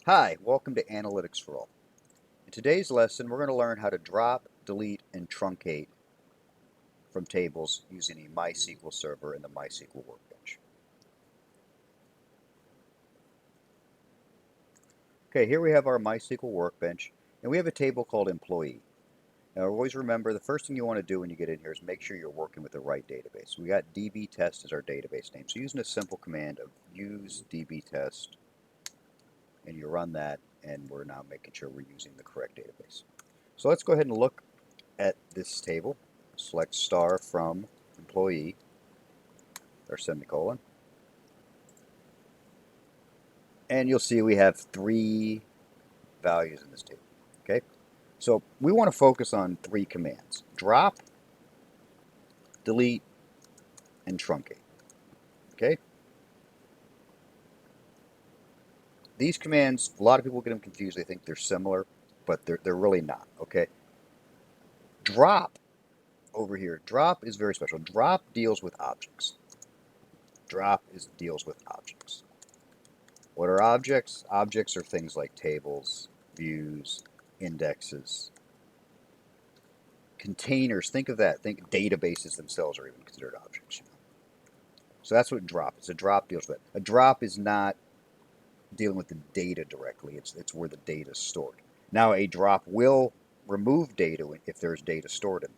Hi, welcome to Analytics for All. In today's lesson, we're going to learn how to drop, delete, and truncate from tables using a MySQL server and the MySQL workbench. Okay, here we have our MySQL workbench, and we have a table called employee. Now, always remember the first thing you want to do when you get in here is make sure you're working with the right database. We got dbtest as our database name, so using a simple command of use dbtest, and you run that, and we're now making sure we're using the correct database. So let's go ahead and look at this table. Select star from employee or semicolon, and you'll see we have three values in this table. Okay, so we want to focus on three commands: drop, delete, and truncate. Okay, these commands, a lot of people get them confused. They think they're similar, but they're really not. Okay, drop over here. Drop is very special. Drop deals with objects. Deals with objects. What are objects? Objects are things like tables, views, indexes, containers. Think of that. Think databases themselves are even considered objects. So that's what drop is. A drop deals with. A drop is not dealing with the data directly. It's where the data is stored. Now a drop will remove data if there's data stored in there.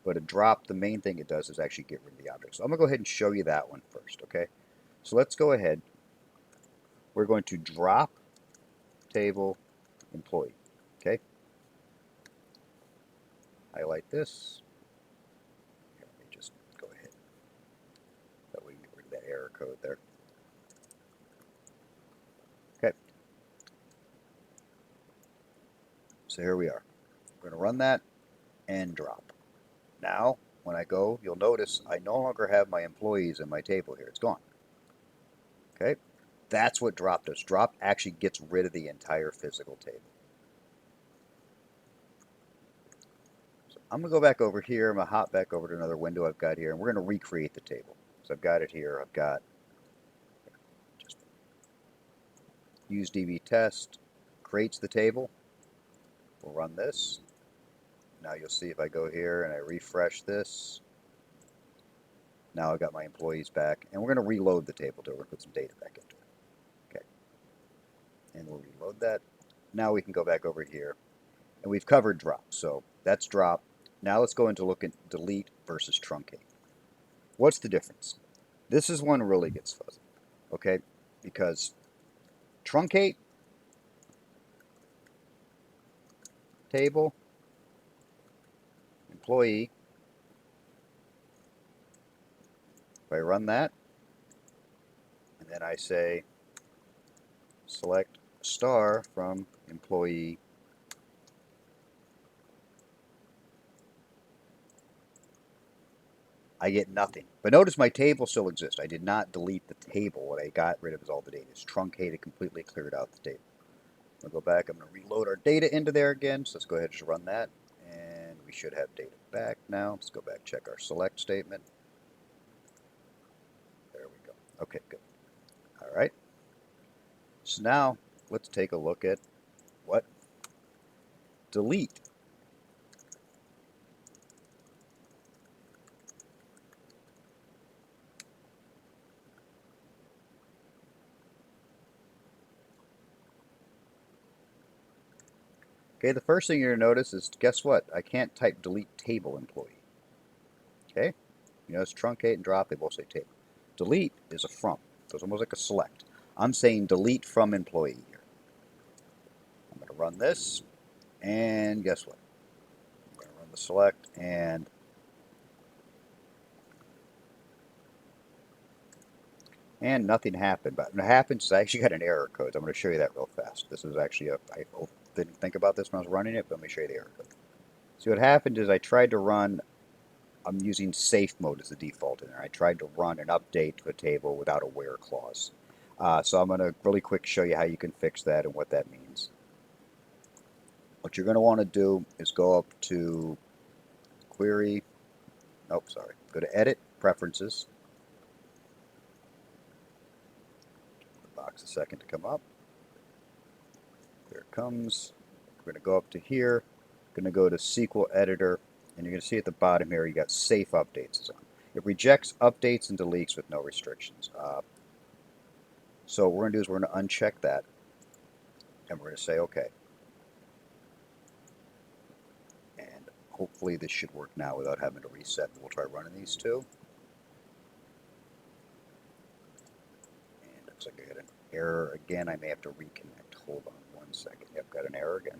But a drop, the main thing it does is actually get rid of the object. So I'm gonna go ahead and show you that one first. Okay. So let's go ahead. We're going to drop table employee. Okay. Highlight this. Here, let me just go ahead. That way we get rid of that error code there. Okay. So here we are. We're going to run that and drop. Now, when I go, you'll notice I no longer have my employees in my table here. It's gone. Okay. That's what drop does. Drop actually gets rid of the entire physical table. So I'm going to go back over here. I'm going to hop back over to another window I've got here, and we're going to recreate the table. So I've got it here. I've got just use db test, creates the table. We'll run this. Now you'll see if I go here and I refresh this, now I've got my employees back, and we're going to reload the table to put some data back into it. Okay, and we'll reload that. Now we can go back over here, and we've covered drop. So that's drop. Now let's go into look at delete versus truncate. What's the difference? This is one really gets fuzzy, okay? Because truncate table employee. If I run that, and then I say select star from employee, I get nothing. But notice my table still exists. I did not delete the table. What I got rid of is all the data. It's truncated, completely cleared out the table. I'll go back. I'm going to reload our data into there again. So let's go ahead and just run that. And we should have data back now. Let's go back, check our select statement. There we go. Okay, good. All right. So now let's take a look at what delete. Okay, the first thing you're going to notice is, guess what? I can't type delete table employee. Okay? You notice truncate and drop, they both say table. Delete is a from, so it's almost like a select. I'm saying delete from employee here. I'm going to run this, and guess what? I'm going to run the select, and nothing happened. But what happens is I actually got an error code. So I'm going to show you that real fast. This is actually I didn't think about this when I was running it, but let me show you the error code. See, what happened is I tried to run, I'm using safe mode as the default in there. I tried to run an update to a table without a where clause. So I'm going to really quick show you how you can fix that and what that means. What you're going to want to do is go up to query, nope, sorry, go to edit, preferences. The box a second to come up. There it comes. We're going to go up to here. Going to go to SQL Editor, and you're going to see at the bottom here you got Safe Updates is on. It rejects updates and deletes with no restrictions. So what we're going to do is we're going to uncheck that, and we're going to say OK. And hopefully this should work now without having to reset. We'll try running these two. And looks like I got an error again. I may have to reconnect. Hold on 1 second. Yep, got an error again.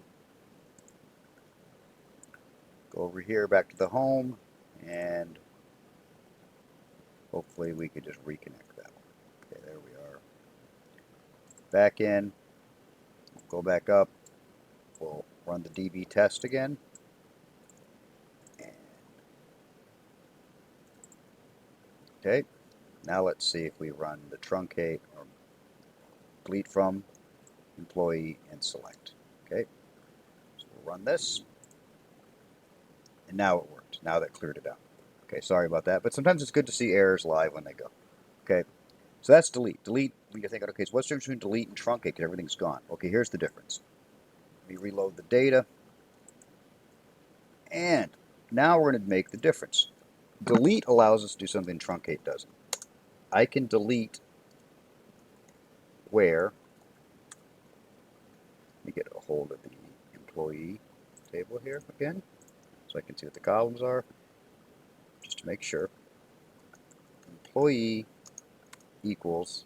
Go over here back to the home, and hopefully we could just reconnect that one. Okay, there we are. Back in. Go back up. We'll run the DB test again. And, okay, now let's see if we run the truncate or delete from employee and select. Okay, so we'll run this. And now it worked. Now that cleared it out. Okay, sorry about that. But sometimes it's good to see errors live when they go. Okay, so that's delete. Delete, you think, okay, so what's the difference between delete and truncate because everything's gone? Okay, here's the difference. We reload the data. And now we're going to make the difference. Delete allows us to do something truncate doesn't. I can delete where, let me get a hold of the employee table here again so I can see what the columns are, just to make sure. Employee equals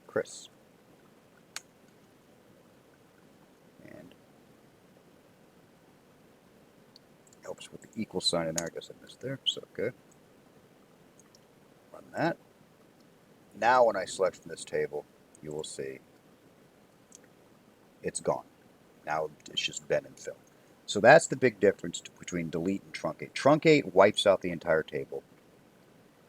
Chris. And helps with the equal sign in there. I guess I missed there. So good. Run that. Now when I select from this table, you will see it's gone. Now it's just Ben and Phil. So that's the big difference between delete and truncate. Truncate wipes out the entire table.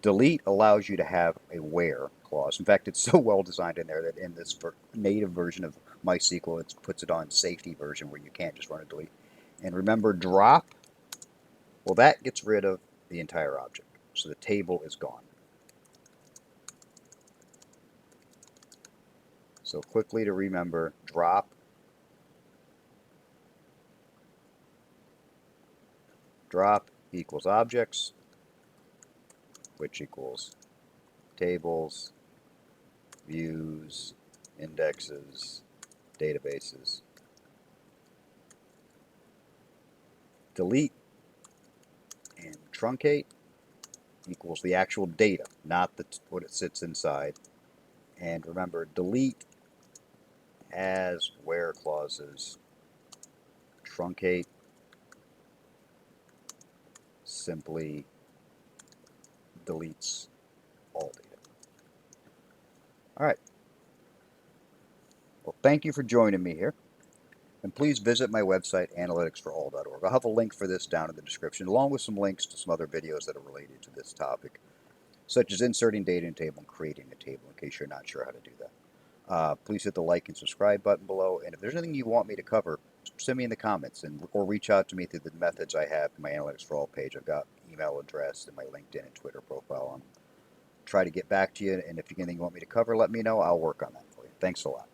Delete allows you to have a where clause. In fact, it's so well designed in there that in this native version of MySQL, it puts it on safety version where you can't just run a delete. And remember, drop, well, that gets rid of the entire object. So the table is gone. So quickly to remember, drop equals objects, which equals tables, views, indexes, databases. Delete and truncate equals the actual data, not what it sits inside. And remember, delete has where clauses. Truncate simply deletes all data. All right. Well, thank you for joining me here. And please visit my website, analyticsforall.org. I'll have a link for this down in the description, along with some links to some other videos that are related to this topic, such as inserting data in a table and creating a table, in case you're not sure how to do that. Please hit the like and subscribe button below. And if there's anything you want me to cover, send me in the comments or reach out to me through the methods I have in my Analytics for All page. I've got email address and my LinkedIn and Twitter profile. I'll try to get back to you. And if you anything you want me to cover, let me know. I'll work on that for you. Thanks a lot.